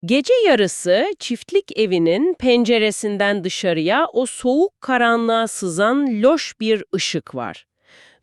Gece yarısı çiftlik evinin penceresinden dışarıya o soğuk karanlığa sızan loş bir ışık var.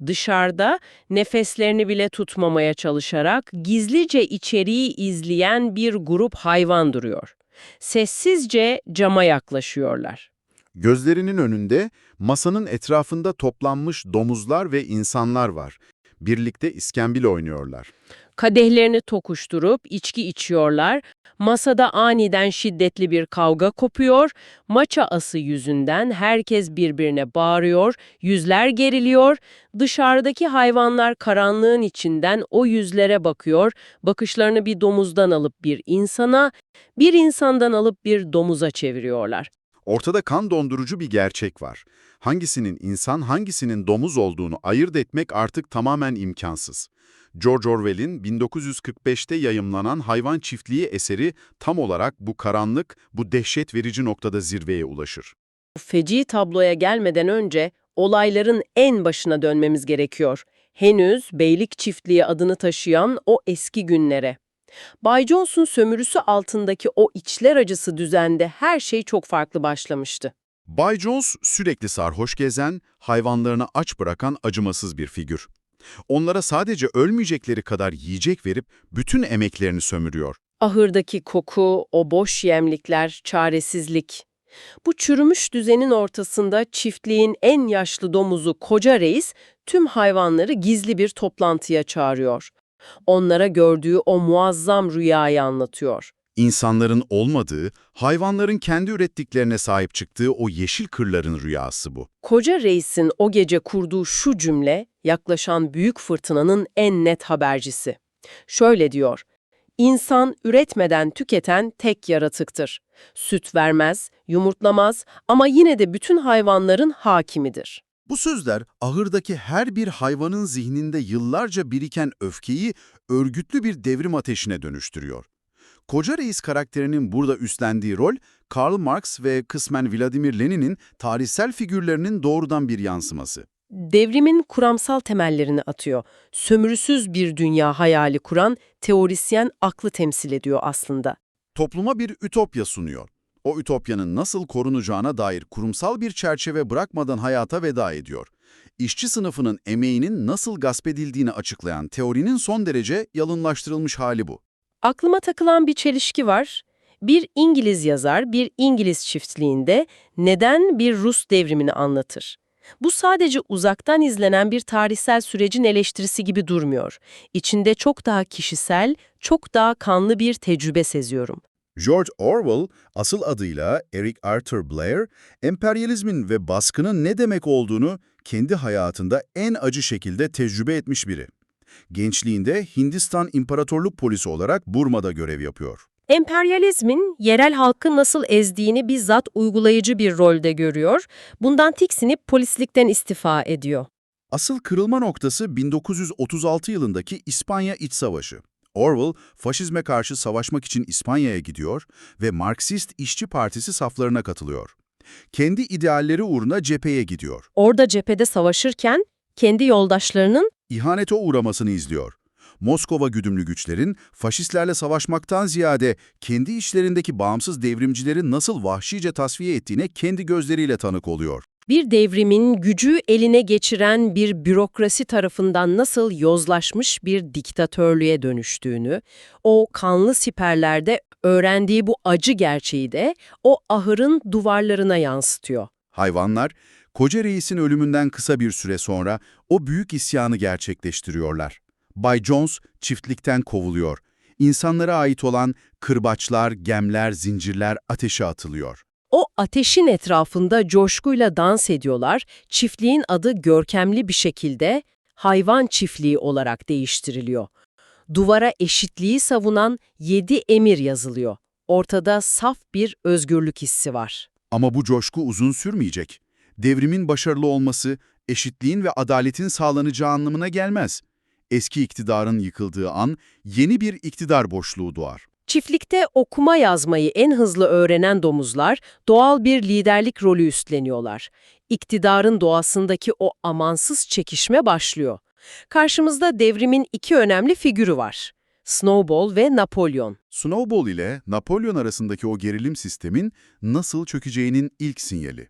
Dışarıda nefeslerini bile tutmamaya çalışarak gizlice içeriği izleyen bir grup hayvan duruyor. Sessizce cama yaklaşıyorlar. Gözlerinin önünde masanın etrafında toplanmış domuzlar ve insanlar var. Birlikte iskambil oynuyorlar. Kadehlerini tokuşturup içki içiyorlar. Masada aniden şiddetli bir kavga kopuyor. Maça ası yüzünden herkes birbirine bağırıyor, yüzler geriliyor. Dışarıdaki hayvanlar karanlığın içinden o yüzlere bakıyor. Bakışlarını bir domuzdan alıp bir insana, bir insandan alıp bir domuza çeviriyorlar. Ortada kan dondurucu bir gerçek var. Hangisinin insan, hangisinin domuz olduğunu ayırt etmek artık tamamen imkansız. George Orwell'in 1945'te yayımlanan Hayvan Çiftliği eseri tam olarak bu karanlık, bu dehşet verici noktada zirveye ulaşır. Bu feci tabloya gelmeden önce olayların en başına dönmemiz gerekiyor. Henüz Beylik Çiftliği adını taşıyan o eski günlere. Bay Jones'un sömürüsü altındaki o içler acısı düzende her şey çok farklı başlamıştı. Bay Jones sürekli sarhoş gezen, hayvanlarını aç bırakan acımasız bir figür. Onlara sadece ölmeyecekleri kadar yiyecek verip bütün emeklerini sömürüyor. Ahırdaki koku, o boş yemlikler, çaresizlik. Bu çürümüş düzenin ortasında çiftliğin en yaşlı domuzu Koca Reis tüm hayvanları gizli bir toplantıya çağırıyor. Onlara gördüğü o muazzam rüyayı anlatıyor. İnsanların olmadığı, hayvanların kendi ürettiklerine sahip çıktığı o yeşil kırların rüyası bu. Koca Reis'in o gece kurduğu şu cümle, yaklaşan büyük fırtınanın en net habercisi. Şöyle diyor, İnsan üretmeden tüketen tek yaratıktır. Süt vermez, yumurtlamaz ama yine de bütün hayvanların hakimidir. Bu sözler ahırdaki her bir hayvanın zihninde yıllarca biriken öfkeyi örgütlü bir devrim ateşine dönüştürüyor. Koca Reis karakterinin burada üstlendiği rol, Karl Marx ve kısmen Vladimir Lenin'in tarihsel figürlerinin doğrudan bir yansıması. Devrimin kuramsal temellerini atıyor. Sömürüsüz bir dünya hayali kuran teorisyen aklı temsil ediyor aslında. Topluma bir ütopya sunuyor. O ütopyanın nasıl korunacağına dair kurumsal bir çerçeve bırakmadan hayata veda ediyor. İşçi sınıfının emeğinin nasıl gasp edildiğini açıklayan teorinin son derece yalınlaştırılmış hali bu. Aklıma takılan bir çelişki var. Bir İngiliz yazar bir İngiliz çiftliğinde neden bir Rus devrimini anlatır? Bu sadece uzaktan izlenen bir tarihsel sürecin eleştirisi gibi durmuyor. İçinde çok daha kişisel, çok daha kanlı bir tecrübe seziyorum. George Orwell, asıl adıyla Eric Arthur Blair, emperyalizmin ve baskının ne demek olduğunu kendi hayatında en acı şekilde tecrübe etmiş biri. Gençliğinde Hindistan İmparatorluk Polisi olarak Burma'da görev yapıyor. Emperyalizmin yerel halkı nasıl ezdiğini bizzat uygulayıcı bir rolde görüyor, bundan tiksinip polislikten istifa ediyor. Asıl kırılma noktası 1936 yılındaki İspanya İç Savaşı. Orwell, faşizme karşı savaşmak için İspanya'ya gidiyor ve Marksist İşçi Partisi saflarına katılıyor. Kendi idealleri uğruna cepheye gidiyor. Orada cephede savaşırken kendi yoldaşlarının İhanete uğramasını izliyor. Moskova güdümlü güçlerin faşistlerle savaşmaktan ziyade kendi işlerindeki bağımsız devrimcileri nasıl vahşice tasfiye ettiğine kendi gözleriyle tanık oluyor. bir devrimin gücü eline geçiren bir bürokrasi tarafından nasıl yozlaşmış bir diktatörlüğe dönüştüğünü, o kanlı siperlerde öğrendiği bu acı gerçeği de o ahırın duvarlarına yansıtıyor. Hayvanlar, Koca Reis'in ölümünden kısa bir süre sonra o büyük isyanı gerçekleştiriyorlar. Bay Jones çiftlikten kovuluyor. İnsanlara ait olan kırbaçlar, gemler, zincirler ateşe atılıyor. O ateşin etrafında coşkuyla dans ediyorlar, çiftliğin adı görkemli bir şekilde hayvan çiftliği olarak değiştiriliyor. Duvara eşitliği savunan 7 emir yazılıyor. Ortada saf bir özgürlük hissi var. Ama bu coşku uzun sürmeyecek. Devrimin başarılı olması, eşitliğin ve adaletin sağlanacağı anlamına gelmez. Eski iktidarın yıkıldığı an, yeni bir iktidar boşluğu doğar. Çiftlikte okuma yazmayı en hızlı öğrenen domuzlar doğal bir liderlik rolü üstleniyorlar. İktidarın doğasındaki o amansız çekişme başlıyor. Karşımızda devrimin iki önemli figürü var. Snowball ve Napolyon. Snowball ile Napolyon arasındaki o gerilim sistemin nasıl çökeceğinin ilk sinyali.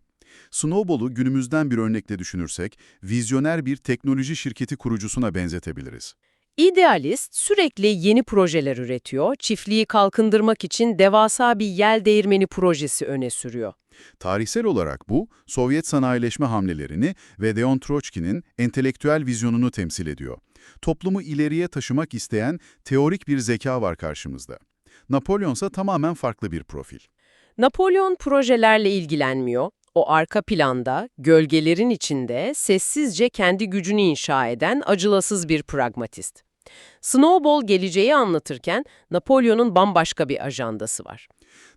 Snowball'u günümüzden bir örnekle düşünürsek, vizyoner bir teknoloji şirketi kurucusuna benzetebiliriz. İdealist sürekli yeni projeler üretiyor, çiftliği kalkındırmak için devasa bir yel değirmeni projesi öne sürüyor. Tarihsel olarak bu, Sovyet sanayileşme hamlelerini ve Leon Troçki'nin entelektüel vizyonunu temsil ediyor. Toplumu ileriye taşımak isteyen teorik bir zeka var karşımızda. Napolyon ise tamamen farklı bir profil. Napolyon projelerle ilgilenmiyor. O arka planda, gölgelerin içinde sessizce kendi gücünü inşa eden acımasız bir pragmatist. Snowball geleceği anlatırken Napolyon'un bambaşka bir ajandası var.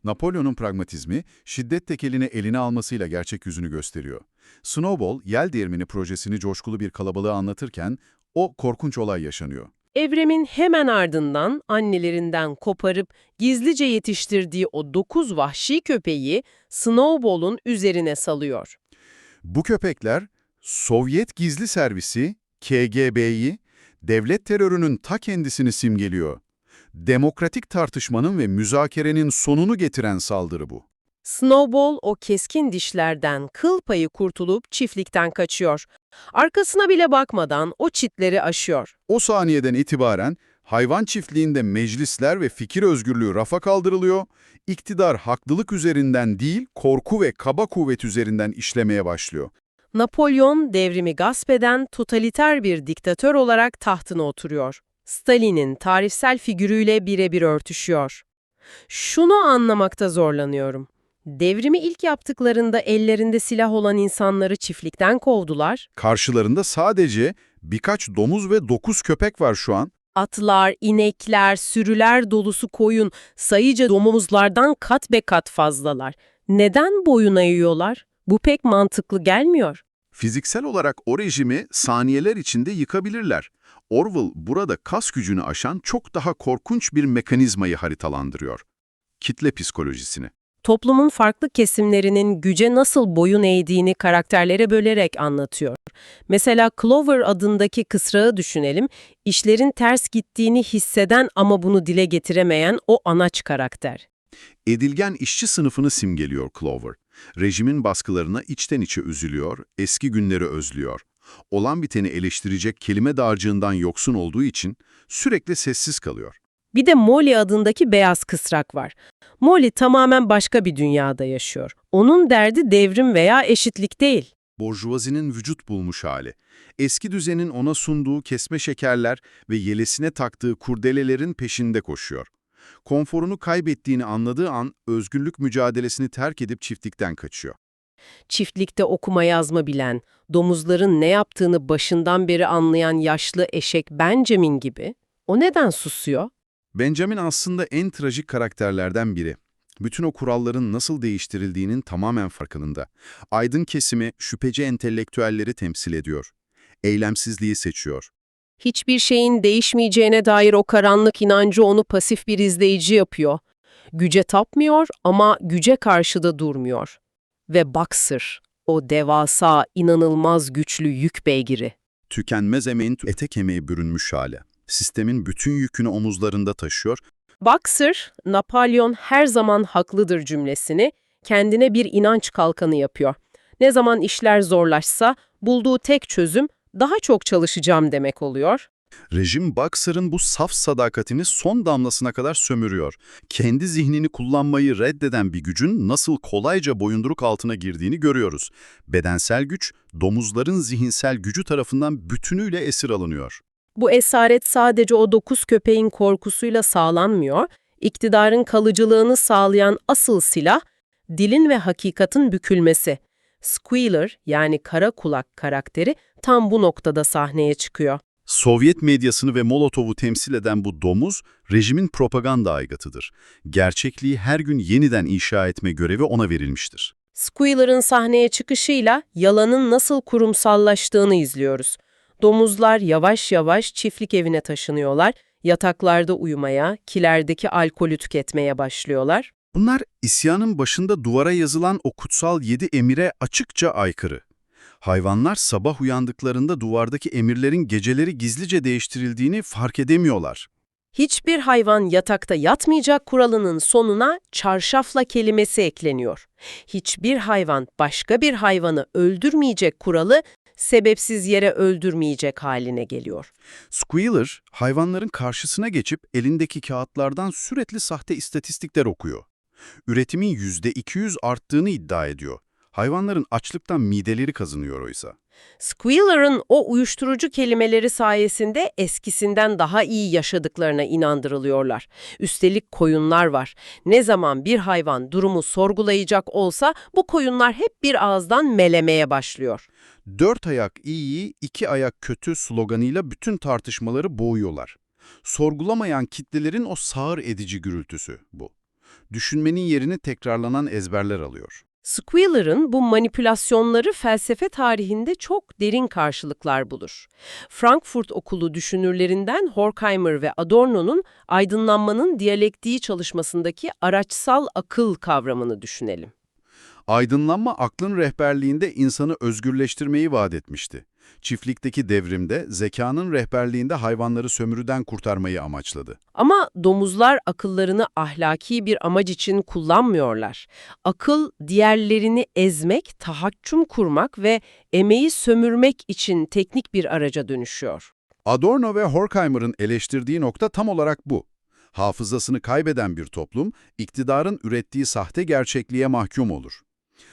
Napolyon'un pragmatizmi, şiddet tekelini eline almasıyla gerçek yüzünü gösteriyor. Snowball, yel değirmeni projesini coşkulu bir kalabalığa anlatırken, o korkunç olay yaşanıyor. Evremin hemen ardından annelerinden koparıp gizlice yetiştirdiği o 9 vahşi köpeği Snowball'un üzerine salıyor. Bu köpekler, Sovyet Gizli Servisi, KGB'yi, devlet terörünün ta kendisini simgeliyor. Demokratik tartışmanın ve müzakerenin sonunu getiren saldırı bu. Snowball o keskin dişlerden kıl payı kurtulup çiftlikten kaçıyor. Arkasına bile bakmadan o çitleri aşıyor. O saniyeden itibaren hayvan çiftliğinde meclisler ve fikir özgürlüğü rafa kaldırılıyor, iktidar haklılık üzerinden değil, korku ve kaba kuvvet üzerinden işlemeye başlıyor. Napolyon devrimi gasp eden totaliter bir diktatör olarak tahtına oturuyor. Stalin'in tarihsel figürüyle birebir örtüşüyor. Şunu anlamakta zorlanıyorum. Devrimi ilk yaptıklarında ellerinde silah olan insanları çiftlikten kovdular. Karşılarında sadece birkaç domuz ve 9 köpek var şu an. Atlar, inekler, sürüler dolusu koyun, sayıca domuzlardan kat be kat fazlalar. Neden boyun eğiyorlar? Bu pek mantıklı gelmiyor. Fiziksel olarak o rejimi saniyeler içinde yıkabilirler. Orwell burada kas gücünü aşan çok daha korkunç bir mekanizmayı haritalandırıyor. Kitle psikolojisini. Toplumun farklı kesimlerinin güce nasıl boyun eğdiğini karakterlere bölerek anlatıyor. Mesela Clover adındaki kısrağı düşünelim, işlerin ters gittiğini hisseden ama bunu dile getiremeyen o anaç karakter. Edilgen işçi sınıfını simgeliyor Clover. Rejimin baskılarına içten içe üzülüyor, eski günleri özlüyor. Olan biteni eleştirecek kelime dağarcığından yoksun olduğu için sürekli sessiz kalıyor. Bir de Molly adındaki beyaz kısrak var. Molly tamamen başka bir dünyada yaşıyor. Onun derdi devrim veya eşitlik değil. Burjuvazinin vücut bulmuş hali. Eski düzenin ona sunduğu kesme şekerler ve yelesine taktığı kurdelelerin peşinde koşuyor. Konforunu kaybettiğini anladığı an özgürlük mücadelesini terk edip çiftlikten kaçıyor. Çiftlikte okuma yazma bilen, domuzların ne yaptığını başından beri anlayan yaşlı eşek Benjamin gibi. O neden susuyor? Benjamin aslında en trajik karakterlerden biri. Bütün o kuralların nasıl değiştirildiğinin tamamen farkında. Aydın kesimi şüpheci entelektüelleri temsil ediyor. Eylemsizliği seçiyor. Hiçbir şeyin değişmeyeceğine dair o karanlık inancı onu pasif bir izleyici yapıyor. Güce tapmıyor ama güce karşı da durmuyor. Ve Boxer, o devasa, inanılmaz güçlü yük beygiri. Tükenmez emeğin ete kemiğe bürünmüş hali. Sistemin bütün yükünü omuzlarında taşıyor. Boxer, Napolyon her zaman haklıdır cümlesini kendine bir inanç kalkanı yapıyor. Ne zaman işler zorlaşsa bulduğu tek çözüm daha çok çalışacağım demek oluyor. Rejim Boxer'ın bu saf sadakatini son damlasına kadar sömürüyor. Kendi zihnini kullanmayı reddeden bir gücün nasıl kolayca boyunduruk altına girdiğini görüyoruz. Bedensel güç, domuzların zihinsel gücü tarafından bütünüyle esir alınıyor. Bu esaret sadece o 9 köpeğin korkusuyla sağlanmıyor, iktidarın kalıcılığını sağlayan asıl silah, dilin ve hakikatin bükülmesi. Squealer yani kara kulak karakteri tam bu noktada sahneye çıkıyor. Sovyet medyasını ve Molotov'u temsil eden bu domuz, rejimin propaganda aygatıdır. Gerçekliği her gün yeniden inşa etme görevi ona verilmiştir. Squealer'ın sahneye çıkışıyla yalanın nasıl kurumsallaştığını izliyoruz. Domuzlar yavaş yavaş çiftlik evine taşınıyorlar, yataklarda uyumaya, kilerdeki alkolü tüketmeye başlıyorlar. Bunlar isyanın başında duvara yazılan o kutsal 7 emire açıkça aykırı. Hayvanlar sabah uyandıklarında duvardaki emirlerin geceleri gizlice değiştirildiğini fark edemiyorlar. Hiçbir hayvan yatakta yatmayacak kuralının sonuna çarşafla kelimesi ekleniyor. Hiçbir hayvan başka bir hayvanı öldürmeyecek kuralı sebepsiz yere öldürmeyecek haline geliyor. Squealer, hayvanların karşısına geçip elindeki kağıtlardan sürekli sahte istatistikler okuyor. Üretimin %200 arttığını iddia ediyor. Hayvanların açlıktan mideleri kazınıyor oysa. Squealer'ın o uyuşturucu kelimeleri sayesinde eskisinden daha iyi yaşadıklarına inandırılıyorlar. Üstelik koyunlar var. Ne zaman bir hayvan durumu sorgulayacak olsa bu koyunlar hep bir ağızdan melemeye başlıyor. 4 ayak iyi, 2 ayak kötü sloganıyla bütün tartışmaları boğuyorlar. Sorgulamayan kitlelerin o sağır edici gürültüsü bu. Düşünmenin yerini tekrarlanan ezberler alıyor. Squealer'ın bu manipülasyonları felsefe tarihinde çok derin karşılıklar bulur. Frankfurt Okulu düşünürlerinden Horkheimer ve Adorno'nun aydınlanmanın diyalektiği çalışmasındaki araçsal akıl kavramını düşünelim. Aydınlanma aklın rehberliğinde insanı özgürleştirmeyi vaat etmişti. Çiftlikteki devrimde zekanın rehberliğinde hayvanları sömürüden kurtarmayı amaçladı. Ama domuzlar akıllarını ahlaki bir amaç için kullanmıyorlar. Akıl, diğerlerini ezmek, tahakküm kurmak ve emeği sömürmek için teknik bir araca dönüşüyor. Adorno ve Horkheimer'ın eleştirdiği nokta tam olarak bu. Hafızasını kaybeden bir toplum, iktidarın ürettiği sahte gerçekliğe mahkum olur.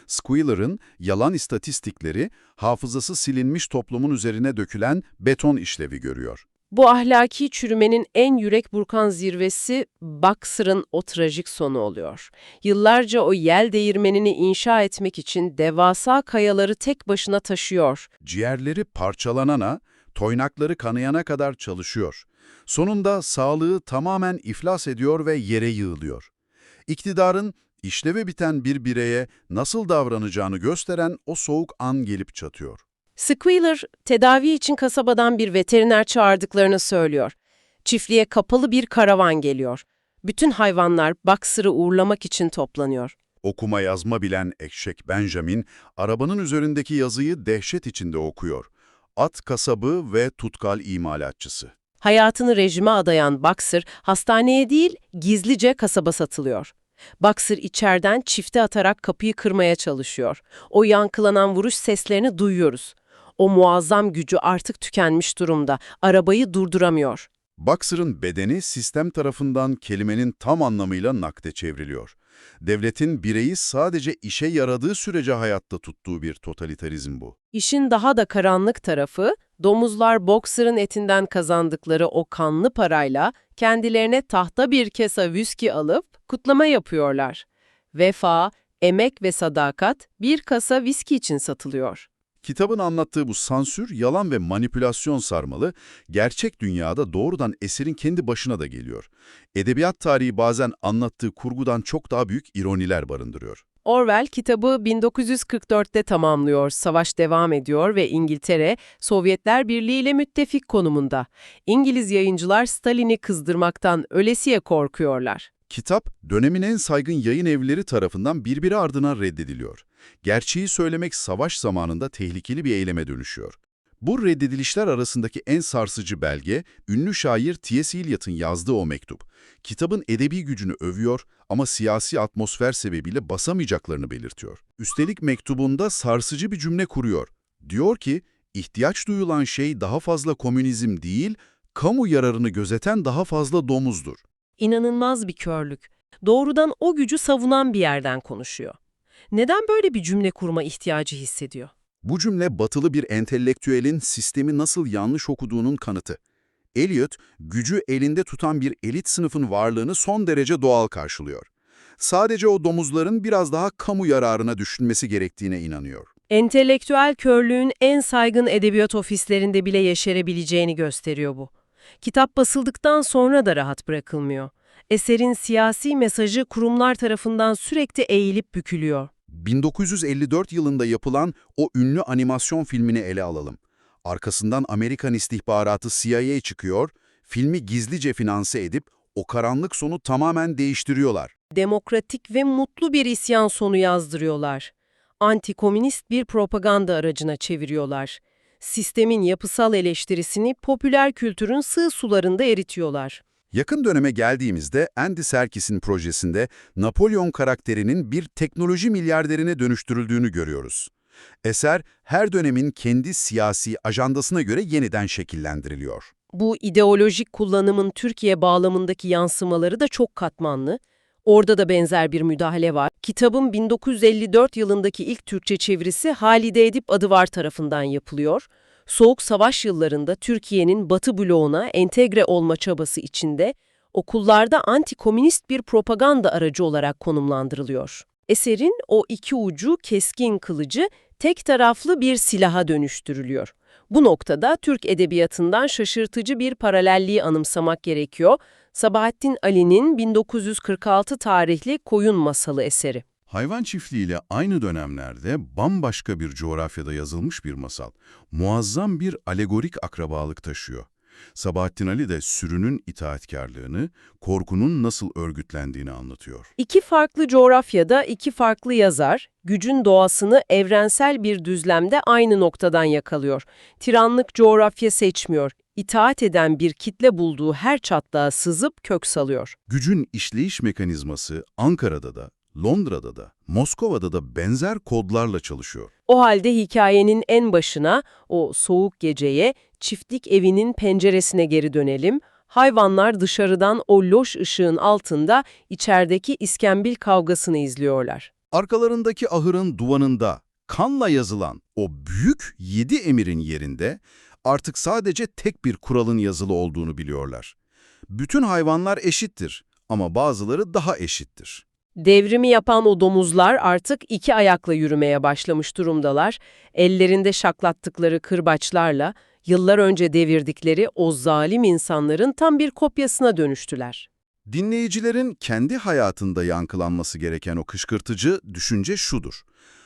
Squealer'ın yalan istatistikleri, hafızası silinmiş toplumun üzerine dökülen beton işlevi görüyor. Bu ahlaki çürümenin en yürek burkan zirvesi Boxer'ın o trajik sonu oluyor. Yıllarca o yel değirmenini inşa etmek için devasa kayaları tek başına taşıyor. Ciğerleri parçalanana, toynakları kanayana kadar çalışıyor. Sonunda sağlığı tamamen iflas ediyor ve yere yığılıyor. İktidarın işlevi biten bir bireye nasıl davranacağını gösteren o soğuk an gelip çatıyor. Squealer, tedavi için kasabadan bir veteriner çağırdıklarını söylüyor. Çiftliğe kapalı bir karavan geliyor. Bütün hayvanlar Boxer'ı uğurlamak için toplanıyor. Okuma yazma bilen eşek Benjamin, arabanın üzerindeki yazıyı dehşet içinde okuyor. At kasabı ve tutkal imalatçısı. Hayatını rejime adayan Boxer, hastaneye değil, gizlice kasaba satılıyor. Boxer içeriden çifte atarak kapıyı kırmaya çalışıyor. O yankılanan vuruş seslerini duyuyoruz. O muazzam gücü artık tükenmiş durumda. Arabayı durduramıyor. Boxer'ın bedeni sistem tarafından kelimenin tam anlamıyla nakde çevriliyor. Devletin bireyi sadece işe yaradığı sürece hayatta tuttuğu bir totalitarizm bu. İşin daha da karanlık tarafı, domuzlar Boxer'ın etinden kazandıkları o kanlı parayla kendilerine tahta bir kesa viski alıp kutlama yapıyorlar. Vefa, emek ve sadakat bir kasa viski için satılıyor. Kitabın anlattığı bu sansür, yalan ve manipülasyon sarmalı, gerçek dünyada doğrudan eserin kendi başına da geliyor. Edebiyat tarihi bazen anlattığı kurgudan çok daha büyük ironiler barındırıyor. Orwell kitabı 1944'te tamamlıyor, savaş devam ediyor ve İngiltere, Sovyetler Birliği ile müttefik konumunda. İngiliz yayıncılar Stalin'i kızdırmaktan ölesiye korkuyorlar. Kitap, dönemin en saygın yayın evleri tarafından birbiri ardına reddediliyor. Gerçeği söylemek savaş zamanında tehlikeli bir eyleme dönüşüyor. Bu reddedilişler arasındaki en sarsıcı belge, ünlü şair T.S. Eliot'ın yazdığı o mektup. Kitabın edebi gücünü övüyor ama siyasi atmosfer sebebiyle basamayacaklarını belirtiyor. Üstelik mektubunda sarsıcı bir cümle kuruyor. Diyor ki, ihtiyaç duyulan şey daha fazla komünizm değil, kamu yararını gözeten daha fazla domuzdur. İnanılmaz bir körlük. Doğrudan o gücü savunan bir yerden konuşuyor. Neden böyle bir cümle kurma ihtiyacı hissediyor? Bu cümle batılı bir entelektüelin sistemi nasıl yanlış okuduğunun kanıtı. Eliot, gücü elinde tutan bir elit sınıfın varlığını son derece doğal karşılıyor. Sadece o domuzların biraz daha kamu yararına düşünmesi gerektiğine inanıyor. Entelektüel körlüğün en saygın edebiyat ofislerinde bile yeşerebileceğini gösteriyor bu. Kitap basıldıktan sonra da rahat bırakılmıyor. Eserin siyasi mesajı kurumlar tarafından sürekli eğilip bükülüyor. 1954 yılında yapılan o ünlü animasyon filmini ele alalım. Arkasından Amerikan istihbaratı CIA çıkıyor, filmi gizlice finanse edip o karanlık sonu tamamen değiştiriyorlar. Demokratik ve mutlu bir isyan sonu yazdırıyorlar. Antikomünist bir propaganda aracına çeviriyorlar. Sistemin yapısal eleştirisini popüler kültürün sığ sularında eritiyorlar. Yakın döneme geldiğimizde Andy Serkis'in projesinde Napolyon karakterinin bir teknoloji milyarderine dönüştürüldüğünü görüyoruz. Eser, her dönemin kendi siyasi ajandasına göre yeniden şekillendiriliyor. Bu ideolojik kullanımın Türkiye bağlamındaki yansımaları da çok katmanlı. Orada da benzer bir müdahale var. Kitabın 1954 yılındaki ilk Türkçe çevirisi Halide Edip Adıvar tarafından yapılıyor. Soğuk Savaş yıllarında Türkiye'nin Batı bloğuna entegre olma çabası içinde okullarda anti-komünist bir propaganda aracı olarak konumlandırılıyor. Eserin o iki ucu keskin kılıcı tek taraflı bir silaha dönüştürülüyor. Bu noktada Türk edebiyatından şaşırtıcı bir paralelliği anımsamak gerekiyor. Sabahattin Ali'nin 1946 tarihli Koyun Masalı eseri. Hayvan çiftliğiyle aynı dönemlerde bambaşka bir coğrafyada yazılmış bir masal. Muazzam bir alegorik akrabalık taşıyor. Sabahattin Ali de sürünün itaatkarlığını, korkunun nasıl örgütlendiğini anlatıyor. İki farklı coğrafyada iki farklı yazar, gücün doğasını evrensel bir düzlemde aynı noktadan yakalıyor. Tiranlık coğrafya seçmiyor, itaat eden bir kitle bulduğu her çatlağa sızıp kök salıyor. Gücün işleyiş mekanizması Ankara'da da, Londra'da da, Moskova'da da benzer kodlarla çalışıyor. O halde hikayenin en başına, o soğuk geceye, çiftlik evinin penceresine geri dönelim. Hayvanlar dışarıdan o loş ışığın altında içerideki iskambil kavgasını izliyorlar. Arkalarındaki ahırın duvanında kanla yazılan o büyük 7 emirin yerinde artık sadece tek bir kuralın yazılı olduğunu biliyorlar. Bütün hayvanlar eşittir ama bazıları daha eşittir. Devrimi yapan o domuzlar artık iki ayakla yürümeye başlamış durumdalar. Ellerinde şaklattıkları kırbaçlarla yıllar önce devirdikleri o zalim insanların tam bir kopyasına dönüştüler. Dinleyicilerin kendi hayatında yankılanması gereken o kışkırtıcı düşünce şudur.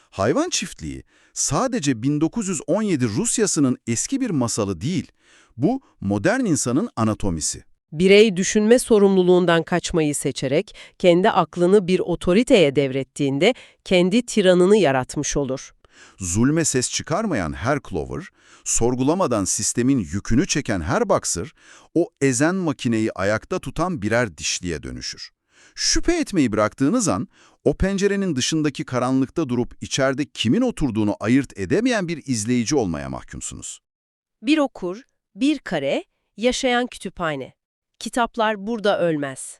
Hayvan çiftliği sadece 1917 Rusyası'nın eski bir masalı değil, bu modern insanın anatomisi. Birey düşünme sorumluluğundan kaçmayı seçerek kendi aklını bir otoriteye devrettiğinde kendi tiranını yaratmış olur. Zulme ses çıkarmayan her Clover, sorgulamadan sistemin yükünü çeken her Boxer, o ezen makineyi ayakta tutan birer dişliye dönüşür. Şüphe etmeyi bıraktığınız an, o pencerenin dışındaki karanlıkta durup içeride kimin oturduğunu ayırt edemeyen bir izleyici olmaya mahkumsunuz. Bir okur, bir kare, yaşayan kütüphane. Kitaplar burada ölmez.